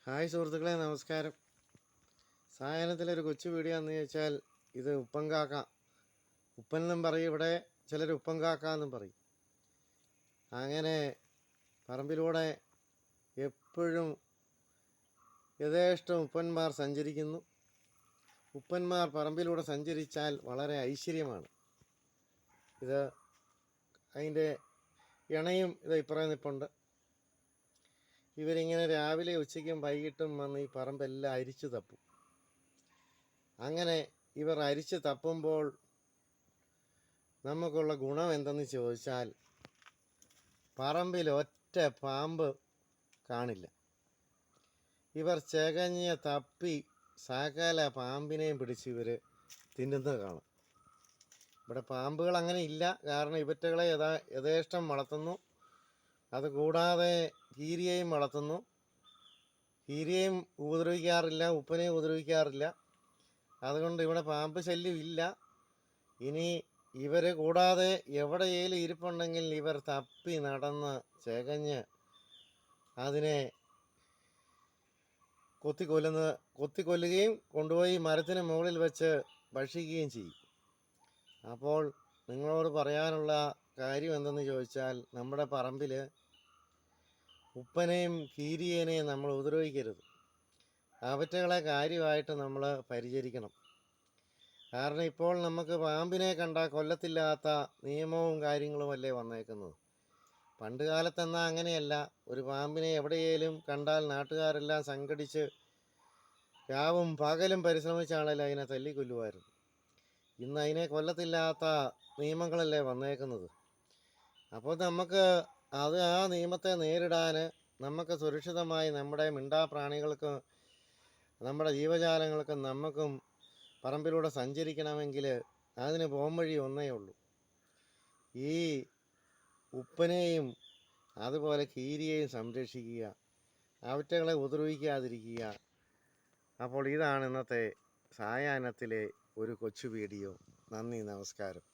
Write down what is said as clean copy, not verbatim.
Hi സുഹൃത്തുക്കളെ, നമസ്കാരം. സായാഹ്നത്തിലൊരു കൊച്ചു വീഡിയോ എന്ന് ചോദിച്ചാൽ ഇത് ഉപ്പൻകാക്ക. ഉപ്പൻ എന്നും പറയും, ഇവിടെ ചിലർ ഉപ്പൻകാക്ക എന്നും പറയും. അങ്ങനെ പറമ്പിലൂടെ എപ്പോഴും യഥേഷ്ടം ഉപ്പന്മാർ സഞ്ചരിക്കുന്നു. ഉപ്പന്മാർ പറമ്പിലൂടെ സഞ്ചരിച്ചാൽ വളരെ ഐശ്വര്യമാണ്. ഇത് അതിൻ്റെ ഇണയും ഇപ്പുറം നിൽപ്പുണ്ട്. ഇവരിങ്ങനെ രാവിലെ ഉച്ചയ്ക്കും വൈകിട്ടും വന്ന് ഈ പറമ്പെല്ലാം അരിച്ചു തപ്പും. അങ്ങനെ ഇവർ അരിച്ച് തപ്പുമ്പോൾ നമുക്കുള്ള ഗുണം എന്തെന്ന് ചോദിച്ചാൽ, പറമ്പിൽ ഒറ്റ പാമ്പ് കാണില്ല. ഇവർ ചകഞ്ഞ് തപ്പി സകല പാമ്പിനെയും പിടിച്ച് ഇവർ തിന്നുന്നത് കാണും. ഇവിടെ പാമ്പുകൾ അങ്ങനെ ഇല്ല, കാരണം ഇവറ്റകളെ യഥേഷ്ടം വളർത്തുന്നു. അതുകൂടാതെ കീരിയെയും വളർത്തുന്നു. കീരിയെയും ഉപദ്രവിക്കാറില്ല, ഉപ്പനെയും ഉപദ്രവിക്കാറില്ല. അതുകൊണ്ട് ഇവിടെ പാമ്പ് ശല്യം ഇല്ല. ഇനി ഇവർ കൂടാതെ എവിടെയെങ്കിലും ഇരിപ്പുണ്ടെങ്കിൽ ഇവർ തപ്പി നടന്ന് ചകഞ്ഞ് അതിനെ കൊത്തിക്കൊല്ലുകയും കൊണ്ടുപോയി മരത്തിന് മുകളിൽ വെച്ച് ഭക്ഷിക്കുകയും ചെയ്യും. അപ്പോൾ നിങ്ങളോട് പറയാനുള്ള കാര്യം എന്തെന്ന് ചോദിച്ചാൽ, നമ്മുടെ പറമ്പിൽ ഉപ്പനെയും കീരിയേനെയും നമ്മൾ ഉപദ്രവിക്കരുത്. അവറ്റകളെ കാര്യമായിട്ട് നമ്മൾ പരിചരിക്കണം. കാരണം ഇപ്പോൾ നമുക്ക് പാമ്പിനെ കണ്ടാൽ കൊല്ലത്തില്ലാത്ത നിയമവും കാര്യങ്ങളുമല്ലേ വന്നേക്കുന്നത്. പണ്ട് കാലത്തെന്നാൽ അങ്ങനെയല്ല. ഒരു പാമ്പിനെ എവിടെയെങ്കിലും കണ്ടാൽ നാട്ടുകാരെല്ലാം സംഘടിച്ച് രാവും പകലും പരിശ്രമിച്ചാണല്ലോ അതിനെ തല്ലിക്കൊല്ലുമായിരുന്നു. ഇന്ന് അതിനെ കൊല്ലത്തില്ലാത്ത നിയമങ്ങളല്ലേ വന്നേക്കുന്നത്. അപ്പോൾ നമുക്ക് ആ നിയമത്തെ നേരിടാൻ നമുക്ക് സുരക്ഷിതമായി നമ്മുടെ മിണ്ടാപ്രാണികൾക്ക്, നമ്മുടെ ജീവജാലങ്ങൾക്ക് നമുക്കും പറമ്പിലൂടെ സഞ്ചരിക്കണമെങ്കിൽ അതിന് പോംവഴി ഒന്നേ ഉള്ളൂ. ഈ ഉപ്പനെയും അതുപോലെ കീരിയെയും സംരക്ഷിക്കുക, അവറ്റകളെ ഉപദ്രവിക്കാതിരിക്കുക. അപ്പോൾ ഇതാണ് ഇന്നത്തെ സായാഹ്നത്തിലെ ഒരു കൊച്ചു വീഡിയോ. നന്ദി, നമസ്കാരം.